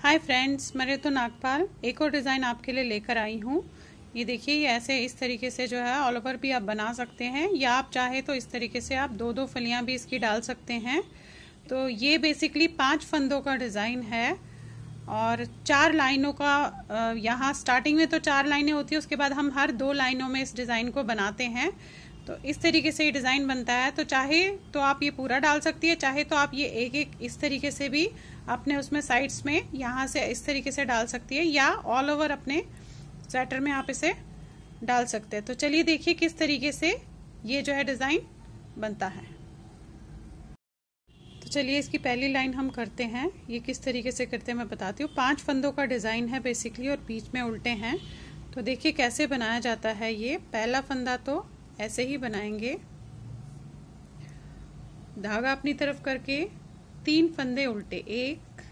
Hi friends, मैं रितु नागपाल एक और डिज़ाइन आपके लिए लेकर आई हूँ। ये देखिए, ये ऐसे इस तरीके से जो है ऑल ओवर भी आप बना सकते हैं, या आप चाहे तो इस तरीके से आप दो दो फलियाँ भी इसकी डाल सकते हैं। तो ये बेसिकली 5 फंदों का डिज़ाइन है और 4 लाइनों का, यहाँ स्टार्टिंग में तो 4 लाइनें होती है, उसके बाद हम हर 2 लाइनों में इस डिज़ाइन को बनाते हैं। तो इस तरीके से ये डिज़ाइन बनता है। तो चाहे तो आप ये पूरा डाल सकती है, चाहे तो आप ये एक एक इस तरीके से भी अपने उसमें साइड्स में यहाँ से इस तरीके से डाल सकती है, या ऑल ओवर अपने स्वेटर में आप इसे डाल सकते हैं। तो चलिए देखिए किस तरीके से ये जो है डिज़ाइन बनता है। तो चलिए इसकी पहली लाइन हम करते हैं। ये किस तरीके से करते हैं मैं बताती हूँ। 5 फंदों का डिज़ाइन है बेसिकली और बीच में उल्टे हैं। तो देखिए कैसे बनाया जाता है। ये पहला फंदा तो ऐसे ही बनाएंगे, धागा अपनी तरफ करके 3 फंदे उल्टे, 1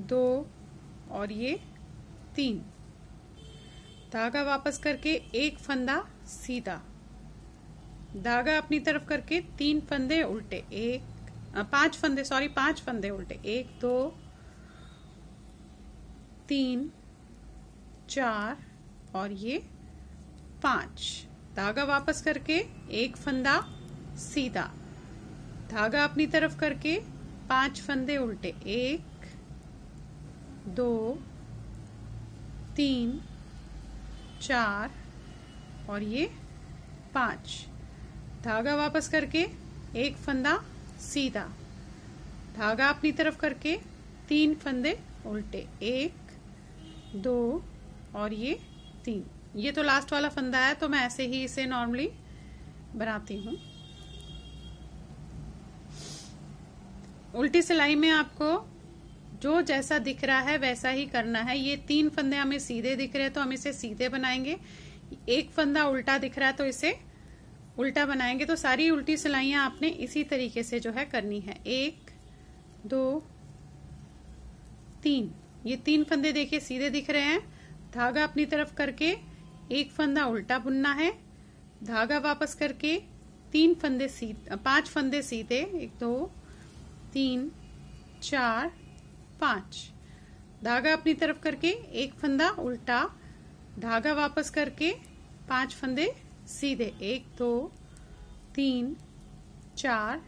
2 और ये 3, धागा वापस करके 1 फंदा सीधा, धागा अपनी तरफ करके 3 फंदे उल्टे, 5 फंदे उल्टे, 1 2 3 4 और ये 5, धागा वापस करके 1 फंदा सीधा, धागा अपनी तरफ करके 5 फंदे उल्टे, 1 2 3 4 और ये 5, धागा वापस करके 1 फंदा सीधा, धागा अपनी तरफ करके 3 फंदे उल्टे, 1 2 और ये 3। ये तो लास्ट वाला फंदा है, तो मैं ऐसे ही इसे नॉर्मली बनाती हूँ। उल्टी सिलाई में आपको जो जैसा दिख रहा है वैसा ही करना है। ये 3 फंदे हमें सीधे दिख रहे हैं तो हम इसे सीधे बनाएंगे। 1 फंदा उल्टा दिख रहा है तो इसे उल्टा बनाएंगे। तो सारी उल्टी सिलाइयां आपने इसी तरीके से जो है करनी है। 1 2 3, ये 3 फंदे देखिए सीधे दिख रहे हैं, धागा अपनी तरफ करके 1 फंदा उल्टा बुनना है, धागा वापस करके 5 फंदे सीधे, 1 2 3 4 5, धागा अपनी तरफ करके 1 फंदा उल्टा, धागा वापस करके 5 फंदे सीधे, 1 2 3 4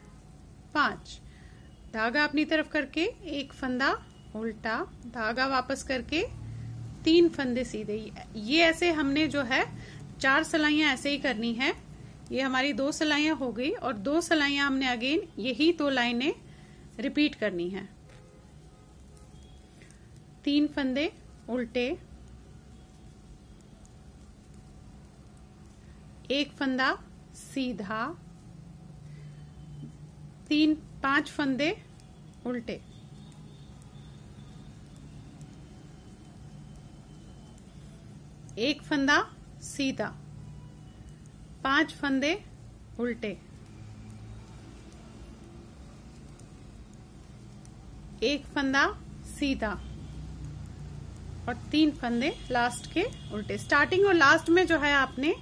5, धागा अपनी तरफ करके 1 फंदा उल्टा, धागा वापस करके 3 फंदे सीधे। ये ऐसे हमने जो है 4 सिलाइयां ऐसे ही करनी है। ये हमारी 2 सिलाइयां हो गई और 2 सिलाइयां हमने अगेन यही 2 लाइनें रिपीट करनी है। 3 फंदे उल्टे, 1 फंदा सीधा, 5 फंदे उल्टे, 1 फंदा सीधा, 5 फंदे उल्टे, 1 फंदा सीधा और 3 फंदे लास्ट के उल्टे। स्टार्टिंग और लास्ट में जो है आपने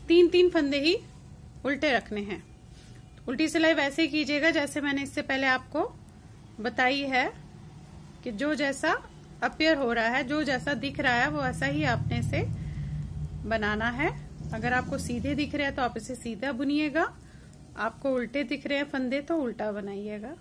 3 फंदे ही उल्टे रखने हैं। उल्टी सिलाई वैसे ही कीजिएगा जैसे मैंने इससे पहले आपको बताई है, कि जो जैसा अपीयर हो रहा है, जो जैसा दिख रहा है वो ऐसा ही आपने इसे बनाना है। अगर आपको सीधे दिख रहे हैं तो आप इसे सीधा बुनिएगा, आपको उल्टे दिख रहे हैं फंदे तो उल्टा बनाइएगा।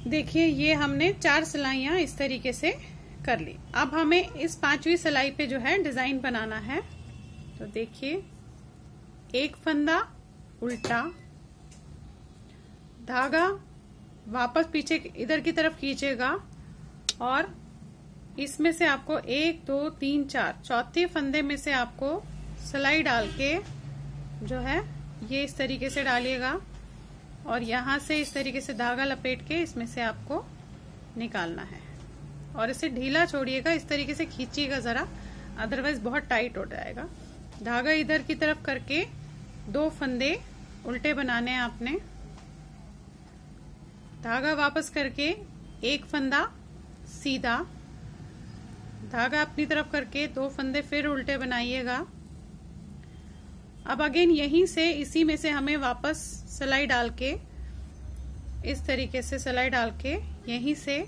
देखिए ये हमने 4 सिलाइयां इस तरीके से कर ली। अब हमें इस 5वीं सिलाई पे जो है डिजाइन बनाना है। तो देखिए 1 फंदा उल्टा, धागा वापस पीछे इधर की तरफ खींचेगा और इसमें से आपको 1 2 3 4 चौथे फंदे में से आपको सिलाई डाल के जो है ये इस तरीके से डालिएगा और यहाँ से इस तरीके से धागा लपेट के इसमें से आपको निकालना है और इसे ढीला छोड़िएगा, इस तरीके से खींचिएगा जरा, अदरवाइज बहुत टाइट हो जाएगा। धागा इधर की तरफ करके 2 फंदे उल्टे बनाने हैं आपने, धागा वापस करके एक फंदा सीधा, धागा अपनी तरफ करके 2 फंदे फिर उल्टे बनाइएगा। अब अगेन यहीं से इसी में से हमें वापस सिलाई डाल के, इस तरीके से सिलाई डाल के यहीं से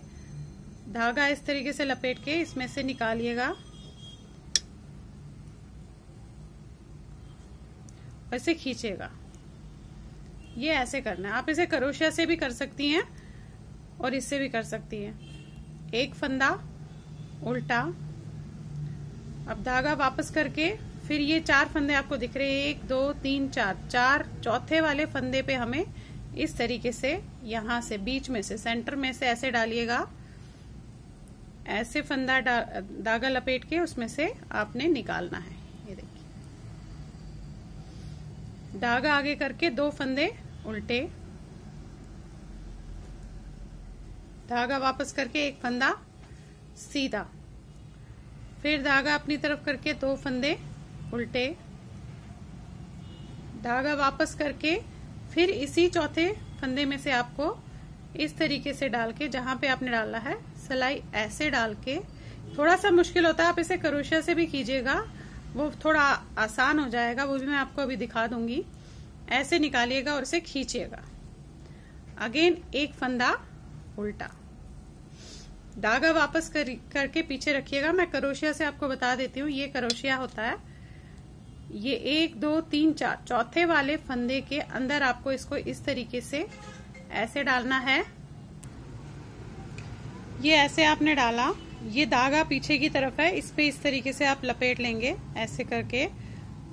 धागा इस तरीके से लपेट के इसमें से निकालिएगा। ऐसे खींचेगा, ये ऐसे करना है। आप इसे क्रोशिया से भी कर सकती हैं और इससे भी कर सकती हैं। एक फंदा उल्टा, अब धागा वापस करके फिर ये 4 फंदे आपको दिख रहे हैं, 1 2 3 4, चौथे वाले फंदे पे हमें इस तरीके से यहां से बीच में से सेंटर में से ऐसे डालिएगा। ऐसे फंदा धागा लपेट के उसमें से आपने निकालना है। ये देखिए, धागा आगे करके 2 फंदे उल्टे, धागा वापस करके एक फंदा सीधा, फिर धागा अपनी तरफ करके 2 फंदे उल्टे, धागा वापस करके फिर इसी चौथे फंदे में से आपको इस तरीके से डाल के, जहां पे आपने डाला है सिलाई ऐसे डाल के, थोड़ा सा मुश्किल होता है, आप इसे क्रोशिया से भी कीजिएगा, वो थोड़ा आसान हो जाएगा, वो भी मैं आपको अभी दिखा दूंगी। ऐसे निकालिएगा और इसे खींचिएगा। अगेन एक फंदा उल्टा, धागा वापस करके पीछे रखिएगा। मैं क्रोशिया से आपको बता देती हूँ, ये क्रोशिया होता है। ये 1 2 3 4 चौथे वाले फंदे के अंदर आपको इसको इस तरीके से ऐसे डालना है। ये ऐसे आपने डाला, ये धागा पीछे की तरफ है, इस पे इस तरीके से आप लपेट लेंगे ऐसे करके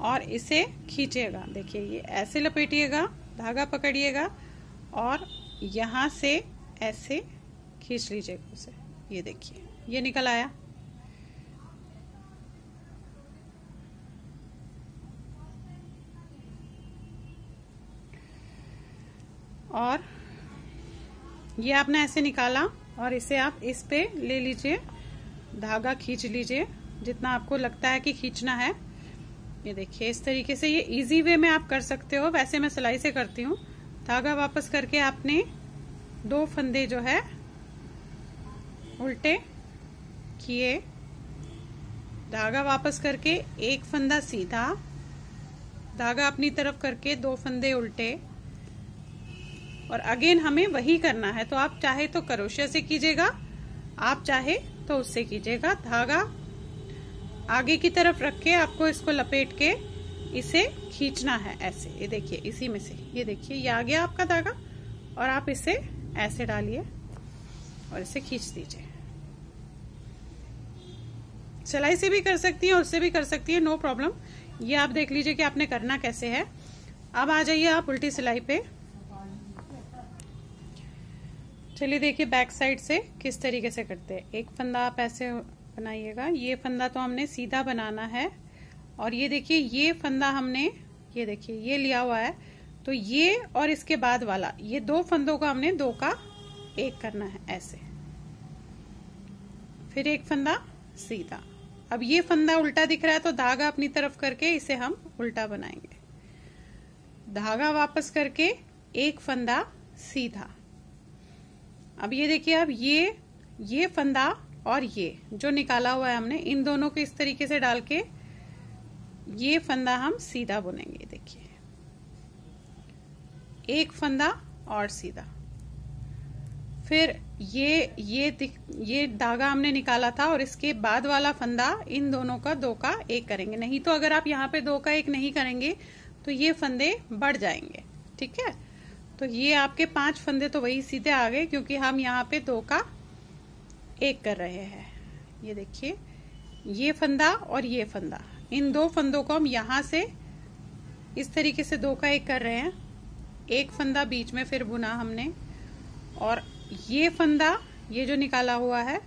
और इसे खींचेगा। देखिए, ये ऐसे लपेटिएगा, धागा पकड़िएगा और यहां से ऐसे खींच लीजिएगा उसे। ये देखिए, ये निकल आया। और ये आपने ऐसे निकाला और इसे आप इस पे ले लीजिए, धागा खींच लीजिए जितना आपको लगता है कि खींचना है। ये देखिए, इस तरीके से ये इजी वे में आप कर सकते हो। वैसे मैं सिलाई से करती हूँ। धागा वापस करके आपने 2 फंदे जो है उल्टे किए, धागा वापस करके एक फंदा सीधा, धागा अपनी तरफ करके 2 फंदे उल्टे, और अगेन हमें वही करना है। तो आप चाहे तो क्रोशिया से कीजिएगा, आप चाहे तो उससे कीजिएगा। धागा आगे की तरफ रख के आपको इसको लपेट के इसे खींचना है ऐसे। ये देखिए, इसी में से ये देखिए, ये आ गया आपका धागा और आप इसे ऐसे डालिए और इसे खींच दीजिए। सिलाई से भी कर सकती है, उससे भी कर सकती है, नो प्रॉब्लम। ये आप देख लीजिए कि आपने करना कैसे है। अब आ जाइए आप उल्टी सिलाई पे। चलिए देखिए बैक साइड से किस तरीके से करते हैं। एक फंदा आप ऐसे बनाइएगा, ये फंदा तो हमने सीधा बनाना है, और ये देखिए ये फंदा हमने, ये देखिए ये लिया हुआ है, तो ये और इसके बाद वाला, ये 2 फंदों का हमने 2 का 1 करना है ऐसे। फिर एक फंदा सीधा। अब ये फंदा उल्टा दिख रहा है तो धागा अपनी तरफ करके इसे हम उल्टा बनाएंगे। धागा वापस करके एक फंदा सीधा। अब ये देखिए, अब ये फंदा और ये जो निकाला हुआ है हमने, इन दोनों को इस तरीके से डाल के ये फंदा हम सीधा बुनेंगे। देखिए, एक फंदा और सीधा। फिर ये धागा हमने निकाला था और इसके बाद वाला फंदा, इन दोनों का 2 का 1 करेंगे। नहीं तो अगर आप यहाँ पे 2 का 1 नहीं करेंगे तो ये फंदे बढ़ जाएंगे। ठीक है, तो ये आपके 5 फंदे तो वही सीधे आ गए, क्योंकि हम यहाँ पे 2 का 1 कर रहे हैं। ये देखिए, ये फंदा और ये फंदा, इन 2 फंदों को हम यहाँ से इस तरीके से 2 का 1 कर रहे हैं। एक फंदा बीच में फिर बुना हमने, और ये फंदा, ये जो निकाला हुआ है,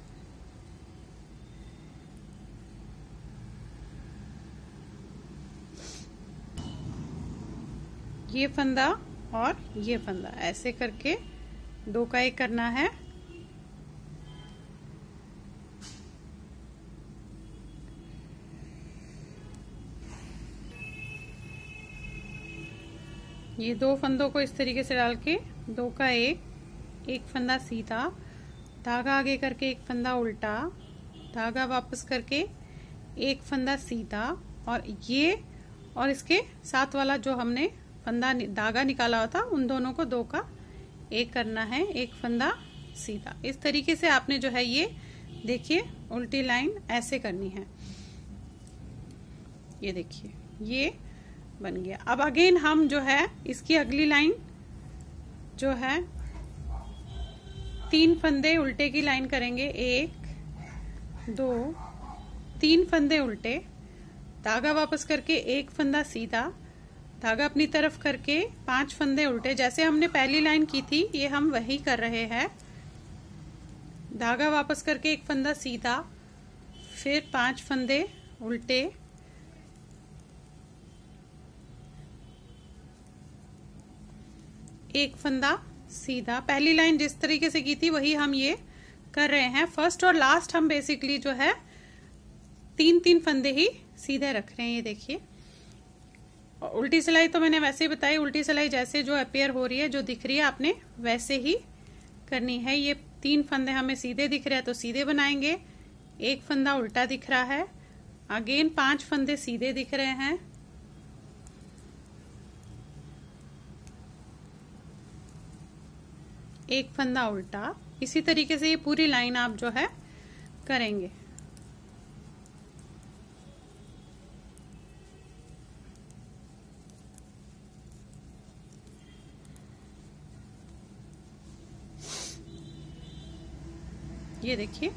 ये फंदा और ये फंदा, ऐसे करके 2 का 1 करना है। ये 2 फंदों को इस तरीके से डाल के 2 का 1, एक फंदा सीधा, धागा आगे करके एक फंदा उल्टा, धागा वापस करके एक फंदा सीधा, और ये और इसके साथ वाला जो हमने फंदा धागा निकाला हुआ था उन दोनों को दो का एक करना है, एक फंदा सीधा। इस तरीके से आपने जो है ये देखिए उल्टी लाइन ऐसे करनी है। ये देखिए ये बन गया। अब अगेन हम जो है इसकी अगली लाइन जो है 3 फंदे उल्टे की लाइन करेंगे, 1 2 3 फंदे उल्टे, धागा वापस करके एक फंदा सीधा, धागा अपनी तरफ करके 5 फंदे उल्टे, जैसे हमने पहली लाइन की थी ये हम वही कर रहे हैं। धागा वापस करके एक फंदा सीधा, फिर 5 फंदे उल्टे, एक फंदा सीधा। पहली लाइन जिस तरीके से की थी वही हम ये कर रहे हैं। फर्स्ट और लास्ट हम बेसिकली जो है 3-3 फंदे ही सीधे रख रहे हैं। ये देखिए उल्टी सिलाई तो मैंने वैसे ही बताई, उल्टी सिलाई जैसे जो अपीयर हो रही है, जो दिख रही है आपने वैसे ही करनी है। ये 3 फंदे हमें सीधे दिख रहे हैं तो सीधे बनाएंगे, एक फंदा उल्टा दिख रहा है, अगेन 5 फंदे सीधे दिख रहे हैं, एक फंदा उल्टा। इसी तरीके से ये पूरी लाइन आप जो है करेंगे। ये देखिए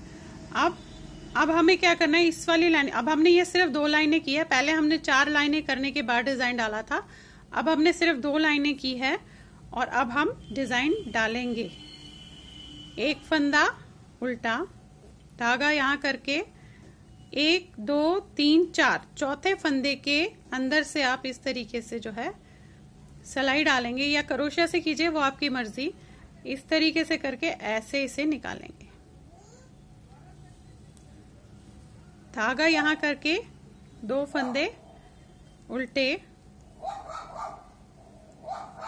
अब हमें क्या करना है, इस वाली लाइन, अब हमने ये सिर्फ 2 लाइनें की है, पहले हमने 4 लाइनें करने के बाद डिजाइन डाला था, अब हमने सिर्फ 2 लाइनें की है और अब हम डिजाइन डालेंगे। एक फंदा उल्टा, धागा यहाँ करके 1 2 3 4, चौथे फंदे के अंदर से आप इस तरीके से जो है सिलाई डालेंगे, या क्रोशिया से कीजिए वो आपकी मर्जी। इस तरीके से करके ऐसे इसे निकालेंगे। धागा यहाँ करके 2 फंदे उल्टे,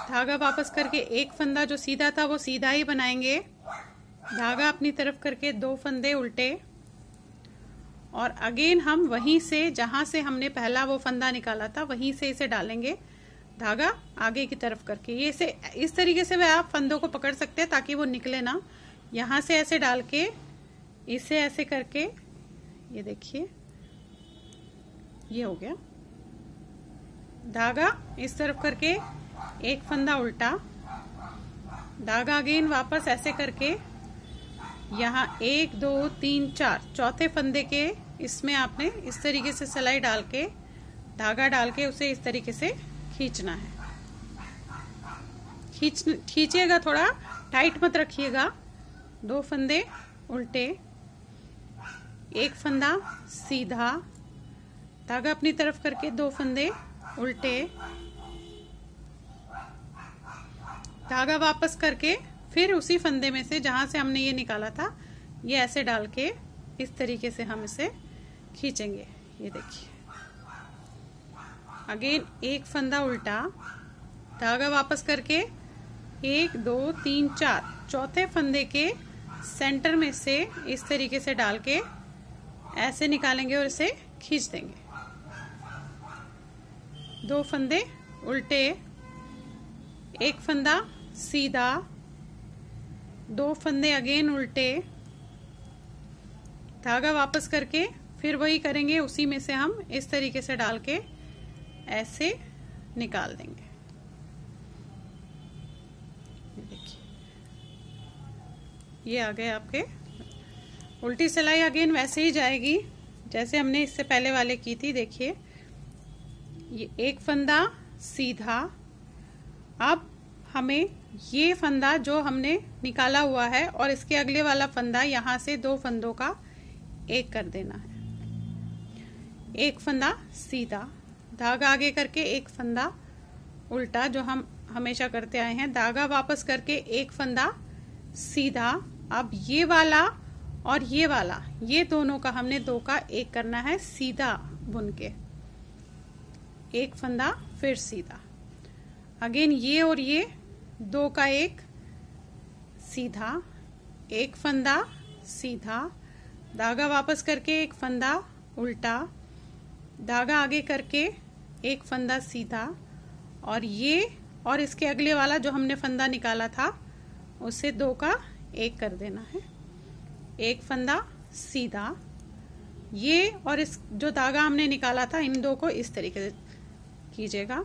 धागा वापस करके एक फंदा जो सीधा था वो सीधा ही बनाएंगे, धागा अपनी तरफ करके 2 फंदे उल्टे, और अगेन हम वहीं से जहां से हमने पहला वो फंदा निकाला था वहीं से इसे डालेंगे, धागा आगे की तरफ करके। ये इसे इस तरीके से वह आप फंदों को पकड़ सकते हैं ताकि वो निकले ना। यहां से ऐसे डाल के इसे ऐसे करके, ये देखिए ये हो गया। धागा इस तरफ करके एक फंदा उल्टा, धागा अगेन वापस ऐसे करके यहाँ 1 2 3 4, चौथे फंदे के इसमें आपने इस तरीके से सिलाई डाल के, धागा डाल के उसे इस तरीके से खींचना है। खींचिएगा, थोड़ा टाइट मत रखिएगा। 2 फंदे उल्टे, एक फंदा सीधा, धागा अपनी तरफ करके 2 फंदे उल्टे, धागा वापस करके फिर उसी फंदे में से जहां से हमने ये निकाला था ये ऐसे डाल के इस तरीके से हम इसे खींचेंगे। ये देखिए अगेन एक फंदा उल्टा, धागा वापस करके 1 2 3 4, चौथे फंदे के सेंटर में से इस तरीके से डाल के ऐसे निकालेंगे और इसे खींच देंगे। 2 फंदे उल्टे, एक फंदा सीधा, 2 फंदे अगेन उल्टे, धागा वापस करके फिर वही करेंगे, उसी में से हम इस तरीके से डाल के ऐसे निकाल देंगे। देखिए ये आ गए आपके। उल्टी सिलाई अगेन वैसे ही जाएगी जैसे हमने इससे पहले वाले की थी। देखिए ये एक फंदा सीधा, अब हमें ये फंदा जो हमने निकाला हुआ है और इसके अगले वाला फंदा यहाँ से 2 फंदों का एक कर देना है। एक फंदा सीधा, धागा आगे करके एक फंदा उल्टा जो हम हमेशा करते आए हैं, धागा वापस करके एक फंदा सीधा। अब ये वाला और ये वाला, ये दोनों का हमने 2 का एक करना है सीधा बुन के, एक फंदा फिर सीधा। अगेन ये और ये 2 का एक सीधा, एक फंदा सीधा, धागा वापस करके एक फंदा उल्टा, धागा आगे करके एक फंदा सीधा, और ये और इसके अगले वाला जो हमने फंदा निकाला था उससे 2 का 1 कर देना है। एक फंदा सीधा, ये और इस जो धागा हमने निकाला था इन 2 को इस तरीके से कीजिएगा।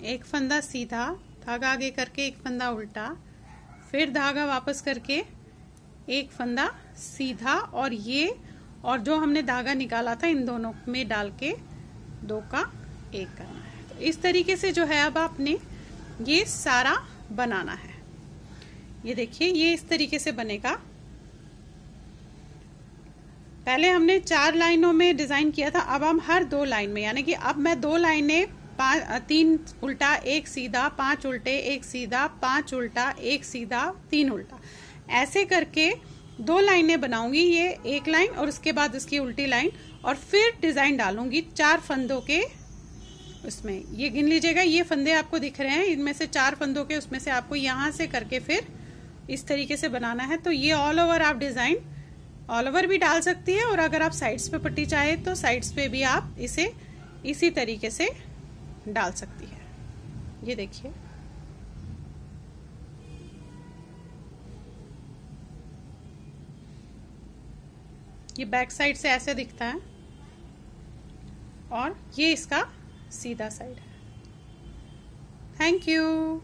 एक फंदा सीधा, धागा आगे करके एक फंदा उल्टा, फिर धागा वापस करके एक फंदा सीधा, और ये और जो हमने धागा निकाला था इन दोनों में डाल के 2 का 1 करना है। तो इस तरीके से जो है अब आपने ये सारा बनाना है। ये देखिए ये इस तरीके से बनेगा। पहले हमने 4 लाइनों में डिजाइन किया था, अब हम हर 2 लाइन में, यानी कि अब मैं 2 लाइनें 3 उल्टा 1 सीधा, 5 उल्टे 1 सीधा, 5 उल्टा 1 सीधा, 3 उल्टा, ऐसे करके 2 लाइनें बनाऊंगी। ये एक लाइन और उसके बाद इसकी उल्टी लाइन, और फिर डिजाइन डालूंगी 4 फंदों के उसमें। ये गिन लीजिएगा, ये फंदे आपको दिख रहे हैं, इनमें से 4 फंदों के उसमें से आपको यहां से करके फिर इस तरीके से बनाना है। तो ये ऑल ओवर आप डिजाइन ऑल ओवर भी डाल सकती है, और अगर आप साइड्स पे पट्टी चाहे तो साइड्स पे भी आप इसे इसी तरीके से डाल सकती है। ये देखिए ये बैक साइड से ऐसे दिखता है, और ये इसका सीधा साइड है। Thank you.